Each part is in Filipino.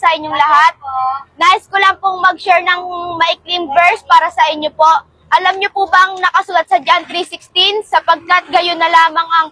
sa inyong lahat. Nais ko lang pong mag-share ng maikling verse para sa inyo po. Alam niyo po bang nakasulat sa John 3:16, sapagkat gayon na lamang ang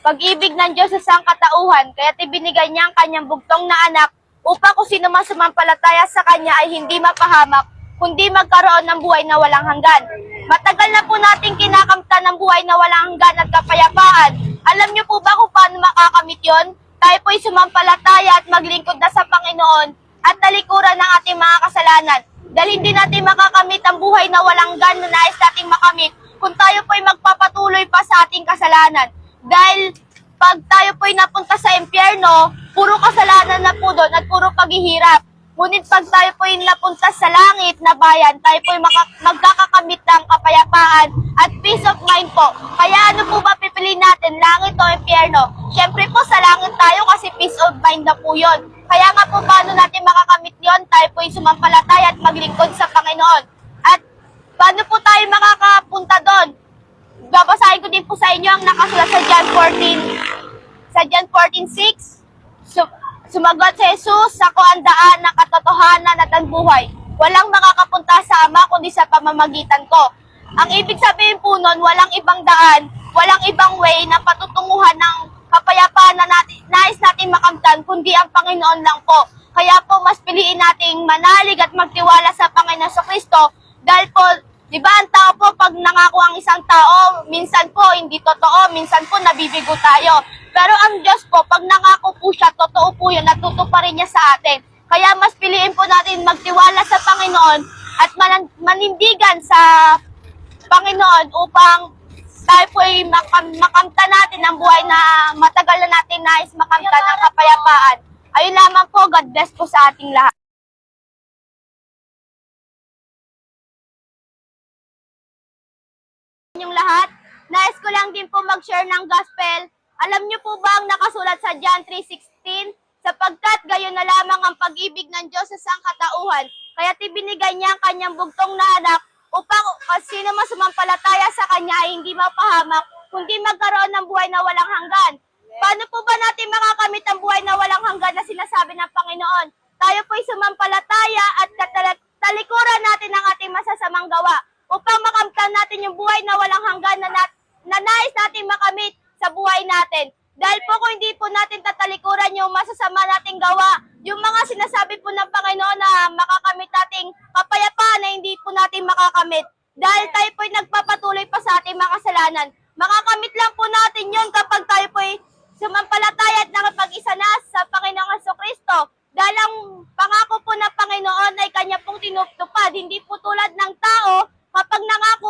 pag-ibig ng Diyos sa sangkatauhan, kaya't ibinigay niya ang kanyang bugtong na anak upang kung sino man sumampalataya sa kanya ay hindi mapahamak, kundi magkaroon ng buhay na walang hanggan. Matagal na po nating kinakamtan ng buhay na walang hanggan at kapayapaan. Alam niyo po ba kung paano makakamit yon? Tayo po'y sumampalataya at maglingkod na sa Panginoon at talikuran ng ating mga kasalanan. Dahil hindi natin makakamit ang buhay na walang hanggan na nais nating makamit kung tayo po'y magpapatuloy pa sa ating kasalanan. Dahil pag tayo po'y napunta sa impyerno, puro kasalanan na po doon at puro paghihirap. Ngunit pag tayo po'y napunta sa langit na bayan, tayo po'y magkakakamit ng kapayapaan at peace of mind po. Kaya ano po ba pipiliin natin, langit o impyerno? Siyempre po sa langit tayo kasi peace of mind na po yun. Kaya nga po paano natin makakamit yon? Tayo po'y sumampalataya at maglingkod sa Panginoon. At paano po tayo makakapunta doon? Babasahin ko din po sa inyo ang nakasulat sa John 14. Sa John 14:6, sumagot si Jesus, "Ako ang daan, ng katotohanan at ang buhay. Walang makakapunta sa Ama kundi sa pamamagitan ko." Ang ibig sabihin po nun, walang ibang daan, walang ibang way na patutunguhan ng kapayapaan na nais natin makamtan, kundi ang Panginoon lang po. Kaya po, mas piliin nating manalig at magtiwala sa Panginoon sa Kristo. Dahil po, di ba ang tao po, pag nangako ang isang tao, minsan po hindi totoo, minsan po nabibigo tayo. Pero ang Diyos po, pag nangako po siya, totoo po yun, natutuparin niya sa atin. Kaya mas piliin po natin magtiwala sa Panginoon at manindigan sa Panginoon upang tayo po'y makamta natin ang buhay na matagal na natin nais makamta ng kapayapaan. Ayun lamang po, God bless po sa ating lahat. Yung lahat, nais ko lang din po mag-share ng gospel. Alam niyo po ba ang nakasulat sa John 3:16? Sapagkat gayon na lamang ang pag-ibig ng Diyos sa sangkatauhan, kaya't ibinigay niya ang kanyang bugtong na anak upang sino man sumampalataya sa kanya ay hindi mapahamak, kundi magkaroon ng buhay na walang hanggan. Paano po ba natin makakamit ang buhay na walang hanggan na sinasabi ng Panginoon? Tayo po'y sumampalataya at talikuran natin ang ating masasamang gawa upang makamtan natin yung buhay na walang hanggan na nais natin makamit sa buhay natin. Dahil po kung hindi po natin tatalikuran yung masasama nating gawa, yung mga sinasabi po ng Panginoon na makakamit nating kapayapaan na hindi po natin makakamit. Dahil tayo po'y nagpapatuloy pa sa ating mga kasalanan. Makakamit lang po natin yun kapag tayo po'y sumampalataya at nakapag-isa na sa Panginoong Jesucristo. Dahil ang pangako po ng Panginoon ay kanya pong tinutupad. Hindi po tulad ng tao, kapag nangako